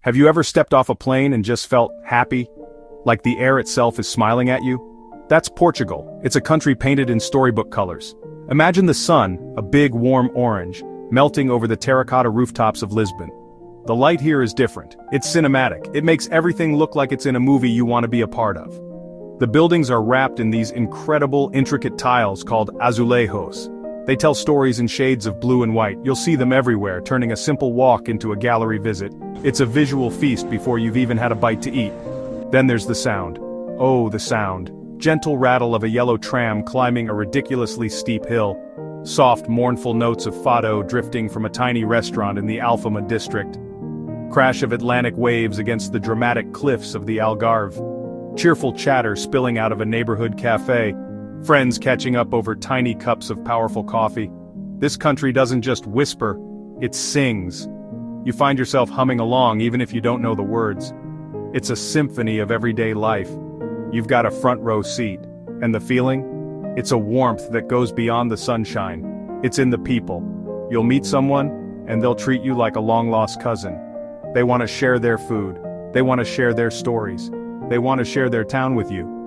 Have you ever stepped off a plane and just felt happy? Like the air itself is smiling at you? That's Portugal. It's a country painted in storybook colors. Imagine the sun, a big warm orange, melting over the terracotta rooftops of Lisbon. The light here is different. It's cinematic. It makes everything look like it's in a movie you want to be a part of. The buildings are wrapped in these incredible, intricate tiles called azulejos. They tell stories in shades of blue and white. You'll see them everywhere, turning a simple walk into a gallery visit. It's a visual feast before you've even had a bite to eat. Then there's the sound. Oh, the sound. Gentle rattle of a yellow tram climbing a ridiculously steep hill. Soft, mournful notes of fado drifting from a tiny restaurant in the Alfama district. Crash of Atlantic waves against the dramatic cliffs of the Algarve. Cheerful chatter spilling out of a neighborhood cafe. Friends catching up over tiny cups of powerful coffee. This country doesn't just whisper, it sings. You find yourself humming along even if you don't know the words. It's a symphony of everyday life. You've got a front row seat. And the feeling? It's a warmth that goes beyond the sunshine. It's in the people. You'll meet someone, and they'll treat you like a long-lost cousin. They want to share their food. They want to share their stories. They want to share their town with you.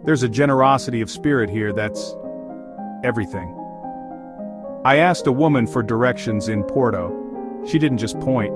There's a generosity of spirit here that's everything. I asked a woman for directions in Porto. She didn't just point.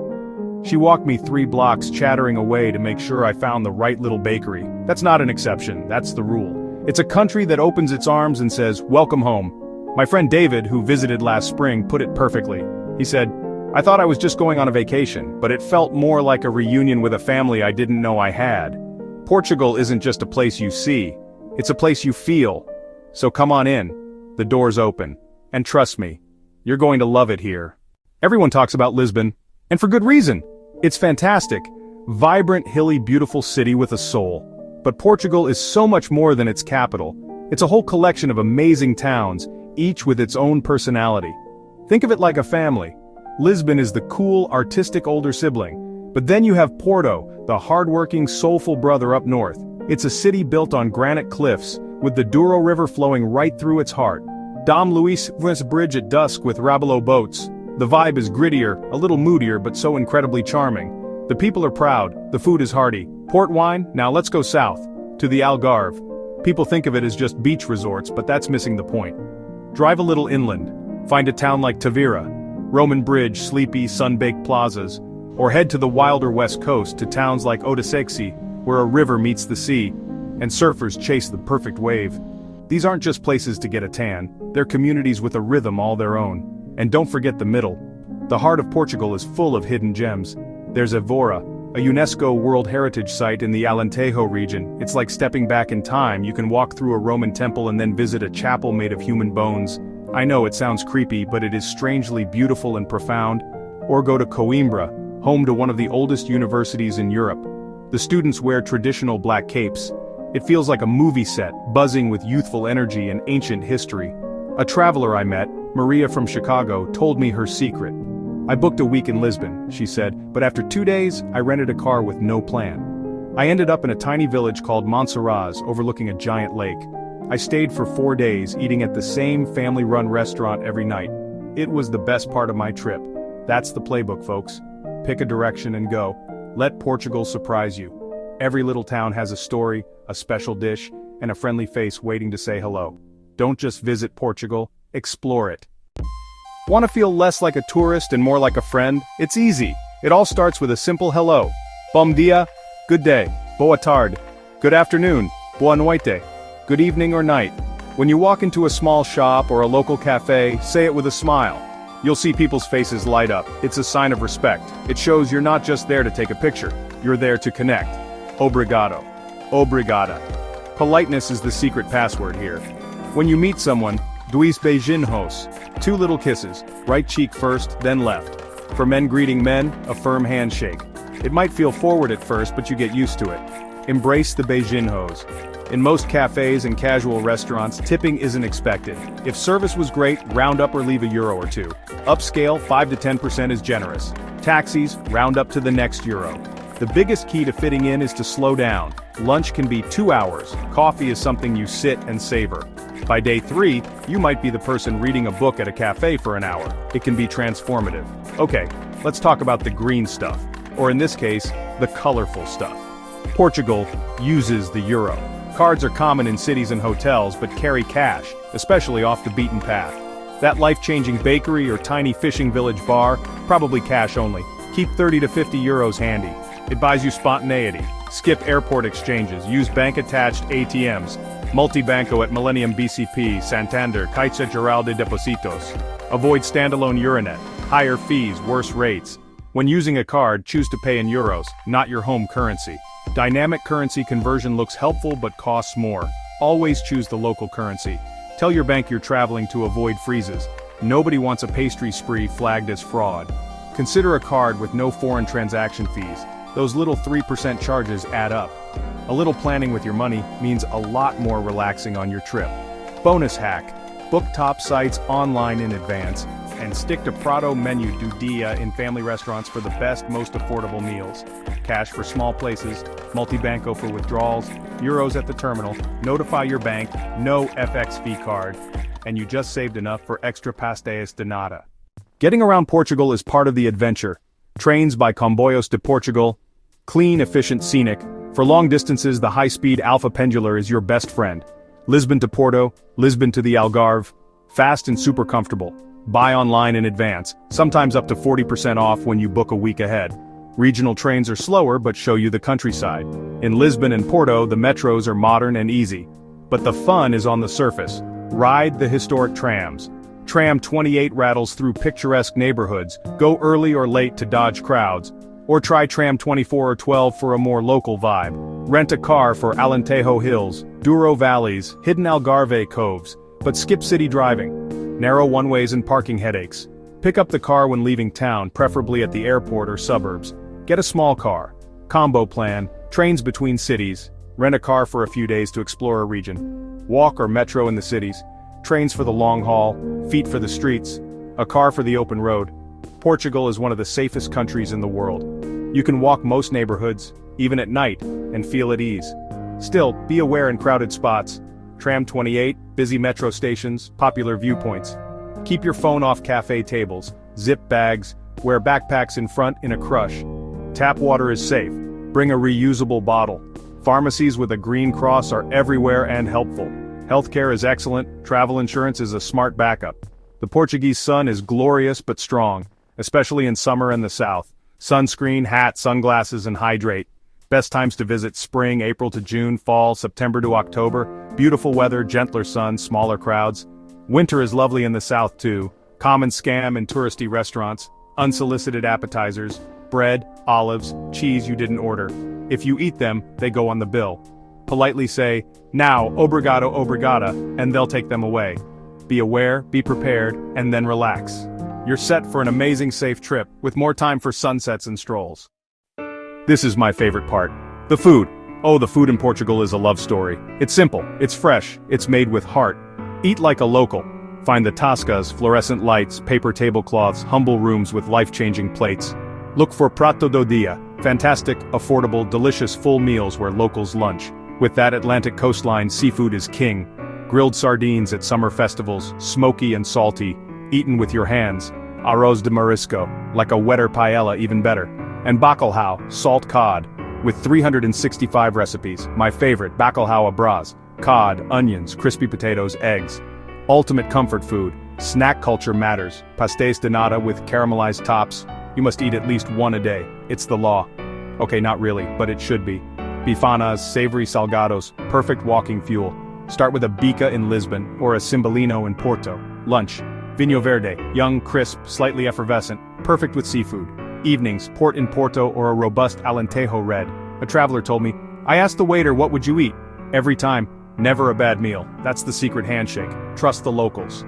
She walked me 3 blocks chattering away to make sure I found the right little bakery. That's not an exception, that's the rule. It's a country that opens its arms and says, "Welcome home." My friend David, who visited last spring, put it perfectly. He said, "I thought I was just going on a vacation, but it felt more like a reunion with a family I didn't know I had." Portugal isn't just a place you see. It's a place you feel. So come on in. The door's open. And trust me, you're going to love it here. Everyone talks about Lisbon. And for good reason. It's fantastic. Vibrant, hilly, beautiful city with a soul. But Portugal is so much more than its capital. It's a whole collection of amazing towns, each with its own personality. Think of it like a family. Lisbon is the cool, artistic older sibling. But then you have Porto, the hard-working, soulful brother up north. It's a city built on granite cliffs, with the Douro River flowing right through its heart. Dom Luís Bridge at dusk with Rabelais boats. The vibe is grittier, a little moodier but so incredibly charming. The people are proud, the food is hearty. Port wine? Now let's go south, to the Algarve. People think of it as just beach resorts, but that's missing the point. Drive a little inland. Find a town like Tavira, Roman Bridge, sleepy, sun-baked plazas. Or head to the wilder west coast to towns like Odisseksi, where a river meets the sea, and surfers chase the perfect wave. These aren't just places to get a tan, they're communities with a rhythm all their own. And don't forget the middle. The heart of Portugal is full of hidden gems. There's Evora, a UNESCO World Heritage Site in the Alentejo region. It's like stepping back in time. You can walk through a Roman temple and then visit a chapel made of human bones. I know it sounds creepy, but it is strangely beautiful and profound. Or go to Coimbra, home to one of the oldest universities in Europe. The students wear traditional black capes. It feels like a movie set, buzzing with youthful energy and ancient history. A traveler I met, Maria from Chicago, told me her secret. "I booked a week in Lisbon," she said, "but after 2 days, I rented a car with no plan. I ended up in a tiny village called Monsaraz overlooking a giant lake. I stayed for 4 days, eating at the same family-run restaurant every night. It was the best part of my trip. That's the playbook, folks. Pick a direction and go. Let Portugal surprise you. Every little town has a story, a special dish, and a friendly face waiting to say hello. Don't just visit Portugal, explore it." Want to feel less like a tourist and more like a friend? It's easy. It all starts with a simple hello. Bom dia, good day. Boa tarde, good afternoon. Boa noite, good evening or night. When you walk into a small shop or a local cafe, say it with a smile. You'll see people's faces light up. It's a sign of respect. It shows you're not just there to take a picture. You're there to connect. Obrigado. Obrigada. Politeness is the secret password here. When you meet someone, dois beijinhos, 2 little kisses, right cheek first, then left. For men greeting men, a firm handshake. It might feel forward at first, but you get used to it. Embrace the beijinhos. In most cafes and casual restaurants, tipping isn't expected. If service was great, round up or leave €1 or 2. Upscale, 5 to 10% is generous. Taxis, round up to the next euro. The biggest key to fitting in is to slow down. Lunch can be 2 hours. Coffee is something you sit and savor. By day 3, you might be the person reading a book at a cafe for an hour. It can be transformative. Okay, let's talk about the green stuff. or in this case, the colorful stuff. Portugal uses the euro. Cards are common in cities and hotels but carry cash, especially off the beaten path. That life-changing bakery or tiny fishing village bar, probably cash only. Keep 30 to 50 euros handy. It buys you spontaneity. Skip airport exchanges, use bank-attached ATMs. Multibanco at Millennium BCP, Santander, Caixa Geral de Depositos. Avoid standalone Euronet. Higher fees, worse rates. When using a card, choose to pay in euros, not your home currency. Dynamic currency conversion looks helpful but costs more. Always choose the local currency. Tell your bank you're traveling to avoid freezes. Nobody wants a pastry spree flagged as fraud. Consider a card with no foreign transaction fees. Those little 3% charges add up. A little planning with your money means a lot more relaxing on your trip. Bonus hack: book top sites online in advance, and stick to Prato Menu do Dia in family restaurants for the best, most affordable meals. Cash for small places, multibanco for withdrawals, euros at the terminal, notify your bank, no FX fee card, and you just saved enough for extra pastéis de nata. Getting around Portugal is part of the adventure. Trains by Comboios de Portugal, clean, efficient, scenic. For long distances, the high-speed Alpha Pendular is your best friend. Lisbon to Porto, Lisbon to the Algarve, fast and super comfortable. Buy online in advance, sometimes up to 40% off when you book a week ahead. Regional trains are slower but show you the countryside. In Lisbon and Porto, the metros are modern and easy. But the fun is on the surface. Ride the historic trams. Tram 28 rattles through picturesque neighborhoods, go early or late to dodge crowds. Or try Tram 24 or 12 for a more local vibe. Rent a car for Alentejo Hills, Douro Valleys, hidden Algarve coves, but skip city driving. Narrow one-ways and parking headaches. Pick up the car when leaving town, preferably at the airport or suburbs. Get a small car. Combo plan, trains between cities. Rent a car for a few days to explore a region. Walk or metro in the cities. Trains for the long haul, feet for the streets. A car for the open road. Portugal is one of the safest countries in the world. You can walk most neighborhoods, even at night, and feel at ease. Still, be aware in crowded spots. Tram 28, busy metro stations, popular viewpoints. Keep your phone off cafe tables, zip bags, wear backpacks in front in a crush. Tap water is safe. Bring a reusable bottle. Pharmacies with a green cross are everywhere and helpful. Healthcare is excellent, travel insurance is a smart backup. The Portuguese sun is glorious but strong, especially in summer and the south. Sunscreen, hat, sunglasses, and hydrate. Best times to visit: spring, April to June, fall, September to October. Beautiful weather, gentler sun, smaller crowds. Winter is lovely in the south too. Common scam in touristy restaurants. Unsolicited appetizers. Bread, olives, cheese you didn't order. If you eat them, they go on the bill. Politely say, "Now, obrigado, obrigada," and they'll take them away. Be aware, be prepared, and then relax. You're set for an amazing safe trip, with more time for sunsets and strolls. This is my favorite part. The food. Oh, the food in Portugal is a love story. It's simple, it's fresh, it's made with heart. Eat like a local. Find the tascas, fluorescent lights, paper tablecloths, humble rooms with life-changing plates. Look for prato do dia, fantastic, affordable, delicious full meals where locals lunch. With that Atlantic coastline, seafood is king. Grilled sardines at summer festivals, smoky and salty, eaten with your hands. Arroz de marisco, like a wetter paella, even better. And bacalhau, salt cod, with 365 recipes. My favorite, bacalhau à brás, cod, onions, crispy potatoes, eggs. Ultimate comfort food. Snack culture matters. Pastéis de nata with caramelized tops. You must eat at least one a day. It's the law. Okay, not really, but it should be. Bifanas, savory salgados, perfect walking fuel. Start with a bica in Lisbon, or a cimbolino in Porto. Lunch. Vinho verde, young, crisp, slightly effervescent, perfect with seafood. Evenings, port in Porto or a robust Alentejo red. A traveler told me, "I asked the waiter what would you eat?" Every time, never a bad meal. That's the secret handshake. Trust the locals.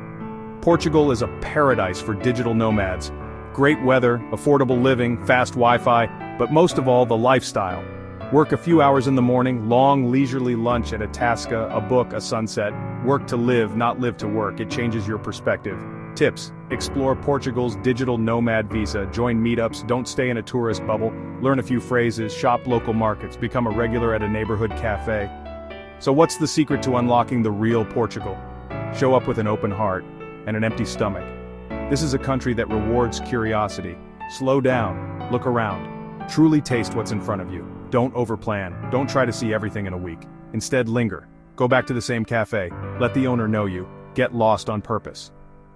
Portugal is a paradise for digital nomads. Great weather, affordable living, fast Wi-Fi, but most of all the lifestyle. Work a few hours in the morning, long leisurely lunch at a tasca, a book, a sunset. Work to live, not live to work. It changes your perspective. Tips: explore Portugal's digital nomad visa, join meetups, don't stay in a tourist bubble, learn a few phrases, shop local markets, become a regular at a neighborhood cafe. So what's the secret to unlocking the real Portugal? Show up with an open heart and an empty stomach. This is a country that rewards curiosity. Slow down, look around. Truly taste what's in front of you. Don't overplan. Don't try to see everything in a week. Instead, linger. Go back to the same cafe. Let the owner know you. Get lost on purpose.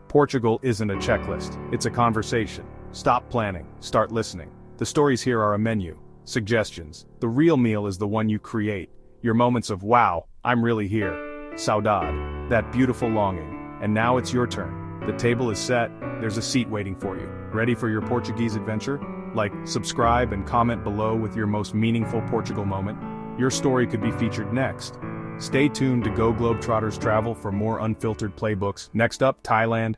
Portugal isn't a checklist. It's a conversation. Stop planning. Start listening. The stories here are a menu. Suggestions. The real meal is the one you create. Your moments of wow, I'm really here. Saudade. That beautiful longing. And now it's your turn. The table is set. There's a seat waiting for you. Ready for your Portuguese adventure? Like, subscribe and comment below with your most meaningful Portugal moment. Your story could be featured next. Stay tuned to Go Globetrotters Travel for more unfiltered playbooks. Next up, Thailand.